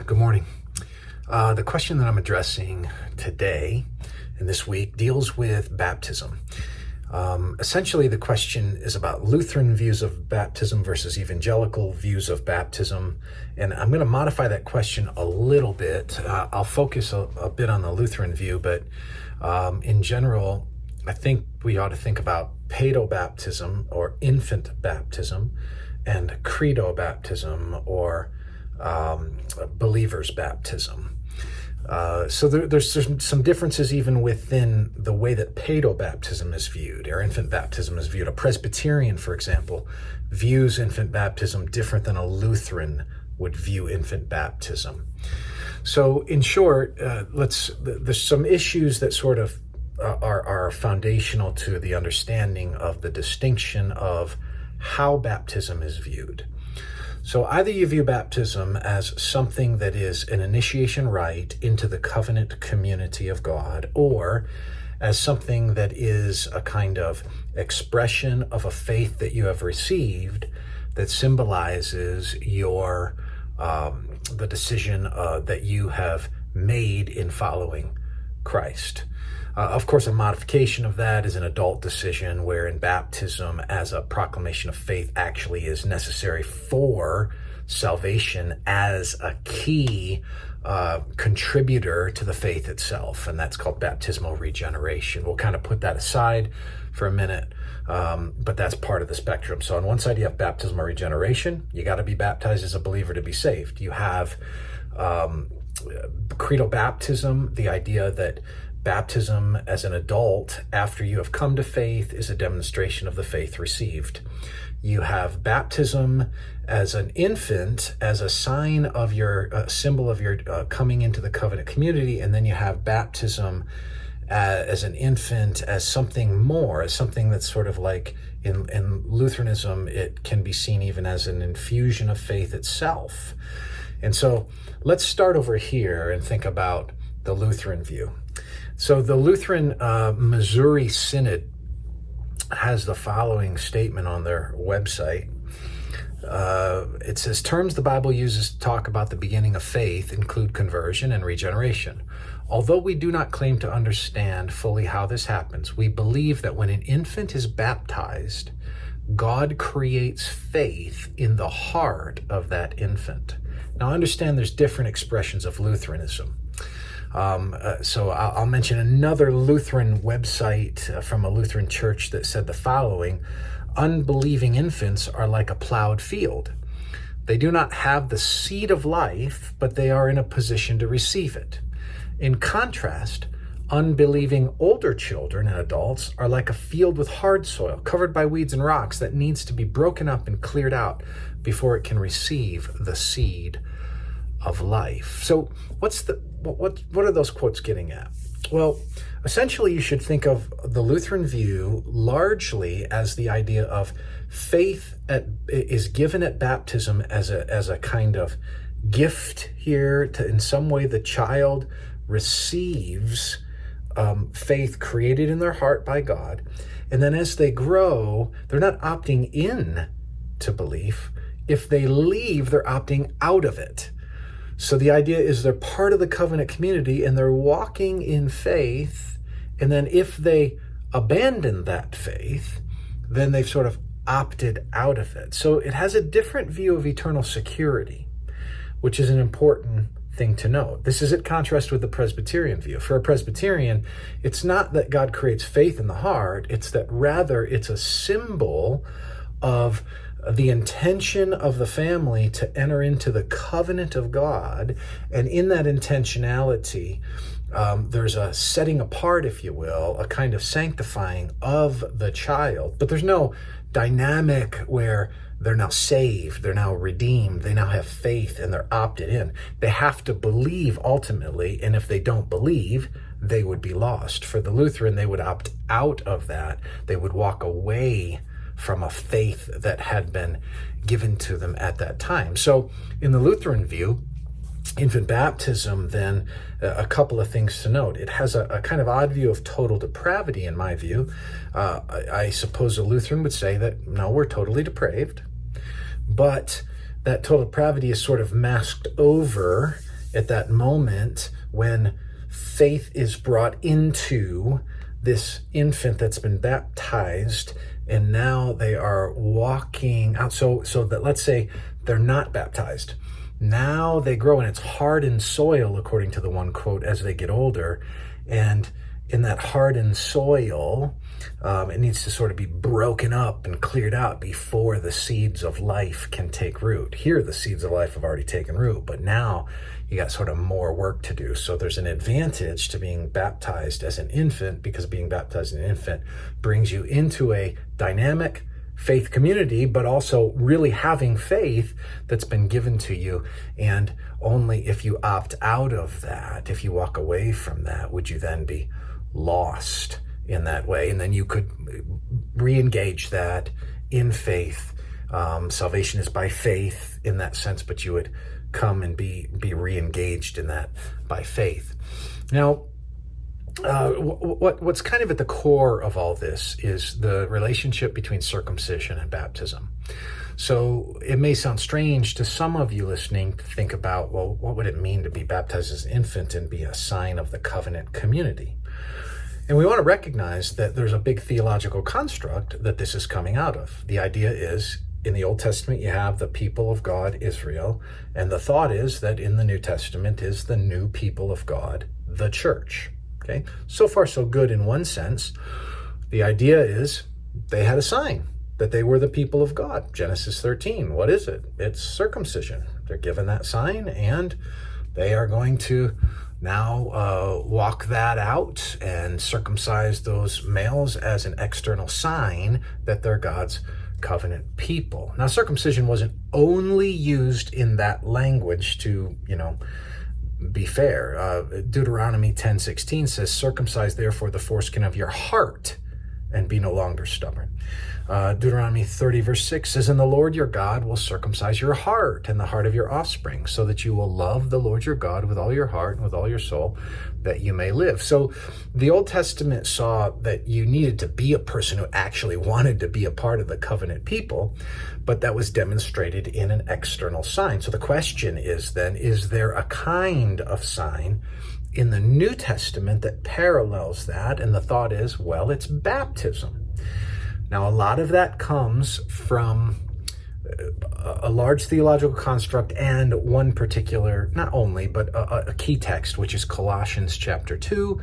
Good morning. The question that I'm addressing today and this week deals with baptism. Essentially, the question is about Lutheran views of baptism versus evangelical views of baptism. And I'm going to modify that question a little bit. I'll focus a bit on the Lutheran view, but in general, I think we ought to think about Paedo-Baptism or infant baptism and Credo-Baptism or believer's baptism. So there's some differences even within the way that Paedo-Baptism is viewed, or infant baptism is viewed. A Presbyterian, for example, views infant baptism different than a Lutheran would view infant baptism. So in short, there's some issues that sort of are foundational to the understanding of the distinction of how baptism is viewed. So either you view baptism as something that is an initiation rite into the covenant community of God, or as something that is a kind of expression of a faith that you have received that symbolizes your the decision that you have made in following Christ. Of course, a modification of that is an adult decision wherein baptism as a proclamation of faith actually is necessary for salvation as a key contributor to the faith itself, and that's called baptismal regeneration. We'll kind of put that aside for a minute, but that's part of the spectrum. So on one side, you have baptismal regeneration. You got to be baptized as a believer to be saved. You have Credo-Baptism, the idea that baptism as an adult after you have come to faith is a demonstration of the faith received. You have baptism as an infant as a sign of your symbol of your coming into the covenant community, and then you have baptism as an infant as something more, as something that's sort of like in Lutheranism, it can be seen even as an infusion of faith itself. And so let's start over here and think about the Lutheran view. So the Lutheran Missouri Synod has the following statement on their website. It says, terms the Bible uses to talk about the beginning of faith include conversion and regeneration. Although we do not claim to understand fully how this happens, we believe that when an infant is baptized, God creates faith in the heart of that infant. Now, understand there's different expressions of Lutheranism. So I'll mention another Lutheran website from a Lutheran church that said the following: unbelieving infants are like a plowed field. They do not have the seed of life, but they are in a position to receive it. In contrast, unbelieving older children and adults are like a field with hard soil covered by weeds and rocks that needs to be broken up and cleared out before it can receive the seed of life. So what are those quotes getting at? Well, essentially you should think of the Lutheran view largely as the idea of faith is given at baptism as a kind of gift here to, in some way, the child receives faith created in their heart by God. And then as they grow, they're not opting in to belief. If they leave, they're opting out of it. So the idea is they're part of the covenant community and they're walking in faith. And then if they abandon that faith, then they've sort of opted out of it. So it has a different view of eternal security, which is an important thing to note. This is in contrast with the Presbyterian view. For a Presbyterian, it's not that God creates faith in the heart, it's that rather it's a symbol of the intention of the family to enter into the covenant of God. And in that intentionality, there's a setting apart, if you will, a kind of sanctifying of the child. But there's no dynamic where they're now saved, they're now redeemed, they now have faith, and they're opted in. They have to believe ultimately, and if they don't believe, they would be lost. For the Lutheran, they would opt out of that. They would walk away from a faith that had been given to them at that time. So in the Lutheran view, infant baptism, then, a couple of things to note. It has a kind of odd view of total depravity, in my view. I suppose a Lutheran would say that, no, we're totally depraved, but that total depravity is sort of masked over at that moment when faith is brought into this infant that's been baptized, and now they are walking out. So that, let's say they're not baptized. Now they grow, and it's hardened soil, according to the one quote, as they get older. And in that hardened soil, it needs to sort of be broken up and cleared out before the seeds of life can take root. Here, the seeds of life have already taken root, but now you got sort of more work to do. So there's an advantage to being baptized as an infant, because being baptized as an infant brings you into a dynamic faith community, but also really having faith that's been given to you. And only if you opt out of that, if you walk away from that, would you then be lost in that way. And then you could re-engage that in faith. Salvation is by faith in that sense, but you would come and be re-engaged in that by faith. Now, what's kind of at the core of all this is the relationship between circumcision and baptism. So it may sound strange to some of you listening to think about, well, what would it mean to be baptized as an infant and be a sign of the covenant community? And we want to recognize that there's a big theological construct that this is coming out of. The idea is, in the Old Testament, you have the people of God, Israel, and the thought is that in the New Testament is the new people of God, the church. Okay, so far so good in one sense. The idea is they had a sign that they were the people of God. Genesis 13, what is it? It's circumcision. They're given that sign, and they are going to now walk that out and circumcise those males as an external sign that they're God's covenant people. Now, circumcision wasn't only used in that language to, be fair. Deuteronomy 10:16 says, "Circumcise therefore the foreskin of your heart and be no longer stubborn." Deuteronomy 30 verse 6 says, "And the Lord your God will circumcise your heart and the heart of your offspring, so that you will love the Lord your God with all your heart and with all your soul, that you may live." So the Old Testament saw that you needed to be a person who actually wanted to be a part of the covenant people, but that was demonstrated in an external sign. So the question is then, is there a kind of sign in the New Testament that parallels that? And the thought is, well, it's baptism. Now, a lot of that comes from a large theological construct and one particular, not only, but a key text, which is Colossians chapter 2,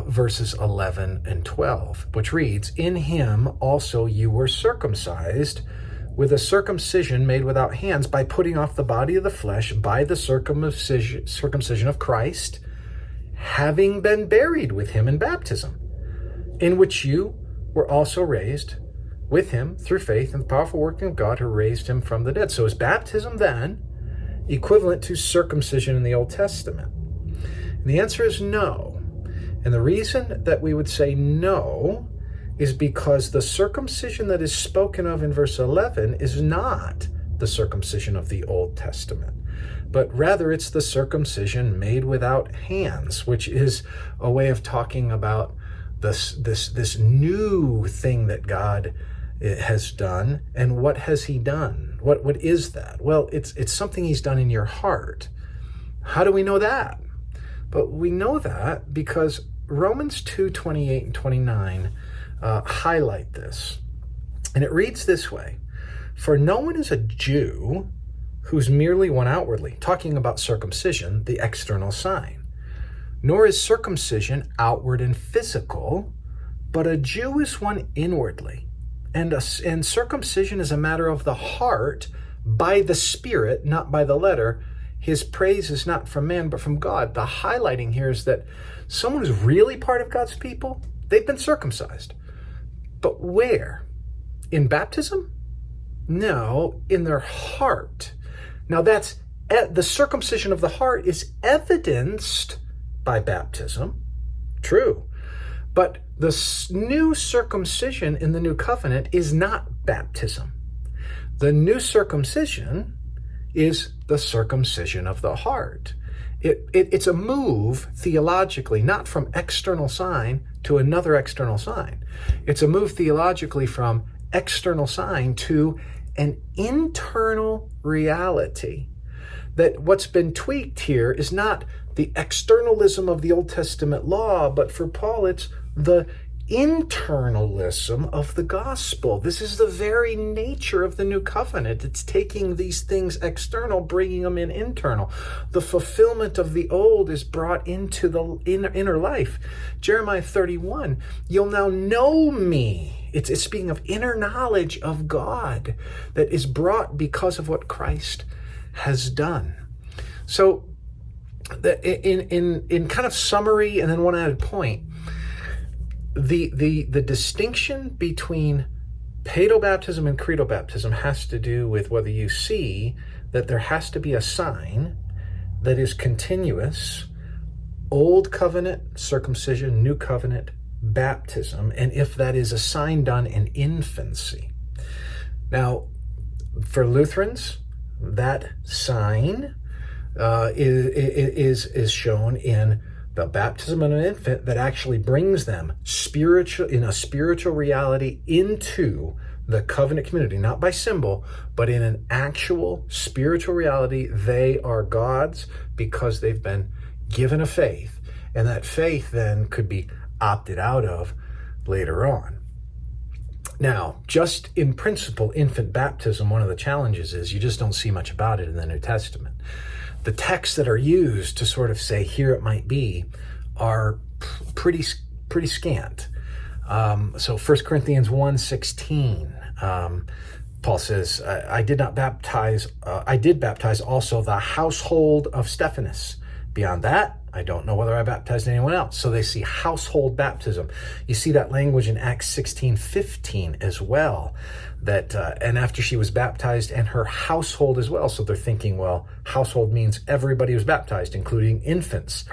verses 11 and 12, which reads, "In him also you were circumcised with a circumcision made without hands, by putting off the body of the flesh by the circumcision of Christ, having been buried with him in baptism, in which you were also raised with him through faith in the powerful working of God who raised him from the dead." So is baptism then equivalent to circumcision in the Old Testament? And the answer is no. And the reason that we would say no is because the circumcision that is spoken of in verse 11 is not the circumcision of the Old Testament, but rather it's the circumcision made without hands, which is a way of talking about this new thing that God has done. And what has he done? What is that? Well, it's something he's done in your heart. How do we know that? But we know that because Romans 2:28 and 29 highlight this. And it reads this way: "For no one is a Jew who's merely one outwardly," talking about circumcision, the external sign, "nor is circumcision outward and physical, but a Jew is one inwardly. And circumcision is a matter of the heart, by the Spirit, not by the letter. His praise is not from man, but from God." The highlighting here is that someone who's really part of God's people, they've been circumcised. But where? In baptism? No, in their heart. Now that's the circumcision of the heart is evidenced by baptism, true, but the new circumcision in the new covenant is not baptism. The new circumcision is the circumcision of the heart. It's a move theologically, not from external sign to another external sign. It's a move theologically from external sign to an internal reality. that what's been tweaked here is not the externalism of the Old Testament law, but for Paul, it's the internalism of the gospel. This is the very nature of the new covenant. It's taking these things external, bringing them in internal. The fulfillment of the old is brought into the inner life. Jeremiah 31, you'll now know me. It's speaking of inner knowledge of God that is brought because of what Christ has done. So in kind of summary and then one added point, the distinction between Paedo-Baptism and Credo-Baptism has to do with whether you see that there has to be a sign that is continuous, old covenant circumcision, new covenant baptism, and if that is a sign done in infancy. Now, for Lutherans, that sign is shown in the baptism of an infant that actually brings them in a spiritual reality into the covenant community, not by symbol, but in an actual spiritual reality. They are God's because they've been given a faith, and that faith then could be opted out of later on. Now, just in principle, infant baptism, one of the challenges is you just don't see much about it in the New Testament. The texts that are used to sort of say, here it might be, are pretty scant. So 1 Corinthians 1:16, Paul says, I did baptize also the household of Stephanas. Beyond that, I don't know whether I baptized anyone else. So they see household baptism. You see that language in Acts 16:15 as well. That and after she was baptized and her household as well. So they're thinking, well, household means everybody was baptized, including infants.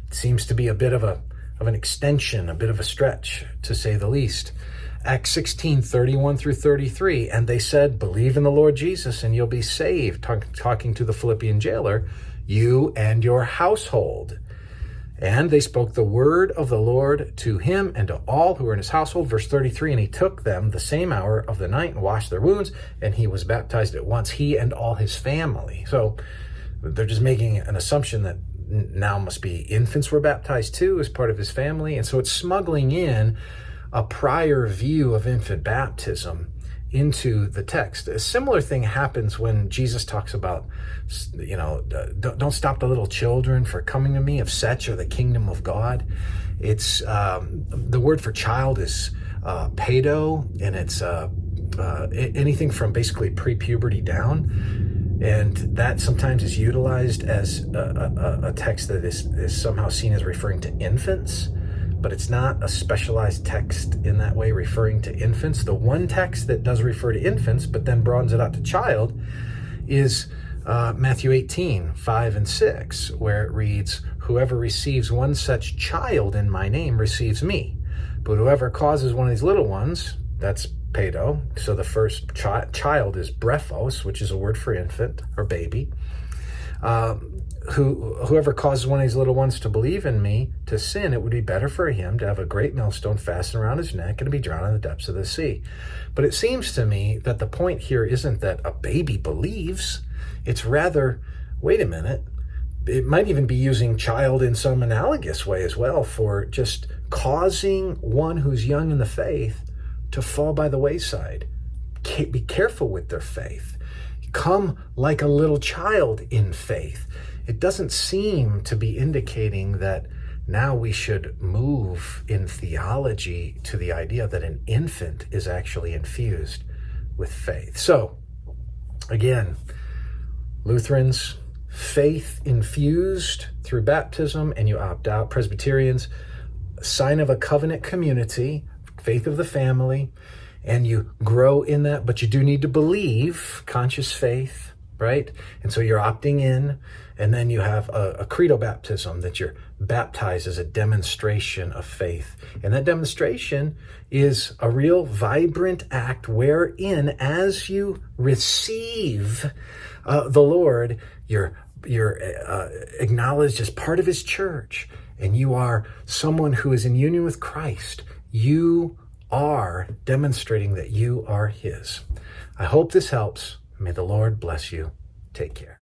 It seems to be a bit of an extension, a bit of a stretch, to say the least. Acts 16:31 through 33, and they said, believe in the Lord Jesus and you'll be saved. Talking to the Philippian jailer, you and your household. And they spoke the word of the Lord to him and to all who were in his household. Verse 33, and he took them the same hour of the night and washed their wounds, and he was baptized at once, he and all his family. So they're just making an assumption that now must be infants were baptized too as part of his family. And so it's smuggling in a prior view of infant baptism into the text. A similar thing happens when Jesus talks about, don't stop the little children for coming to me, of such are the kingdom of God. It's the word for child is Paedo, and it's anything from basically pre-puberty down. And that sometimes is utilized as a text that is somehow seen as referring to infants, but it's not a specialized text in that way referring to infants. The one text that does refer to infants, but then broadens it out to child, is Matthew 18:5 and 6, where it reads, whoever receives one such child in my name receives me. But whoever causes one of these little ones, that's Paedo. So the first child is brephos, which is a word for infant or baby. Whoever causes one of these little ones to believe in me to sin, it would be better for him to have a great millstone fastened around his neck and to be drowned in the depths of the sea. But it seems to me that the point here isn't that a baby believes. It's rather, wait a minute, it might even be using child in some analogous way as well for just causing one who's young in the faith to fall by the wayside. Be careful with their faith. Come like a little child in faith. It doesn't seem to be indicating that now we should move in theology to the idea that an infant is actually infused with faith. So, again, Lutherans, faith infused through baptism, and you opt out. Presbyterians, sign of a covenant community, faith of the family, and you grow in that, but you do need to believe, conscious faith, right? And so you're opting in, and then you have a Credo-Baptism that you're baptized as a demonstration of faith. And that demonstration is a real vibrant act wherein, as you receive the Lord, you're acknowledged as part of his church, and you are someone who is in union with Christ. You are demonstrating that you are his. I hope this helps. May the Lord bless you. Take care.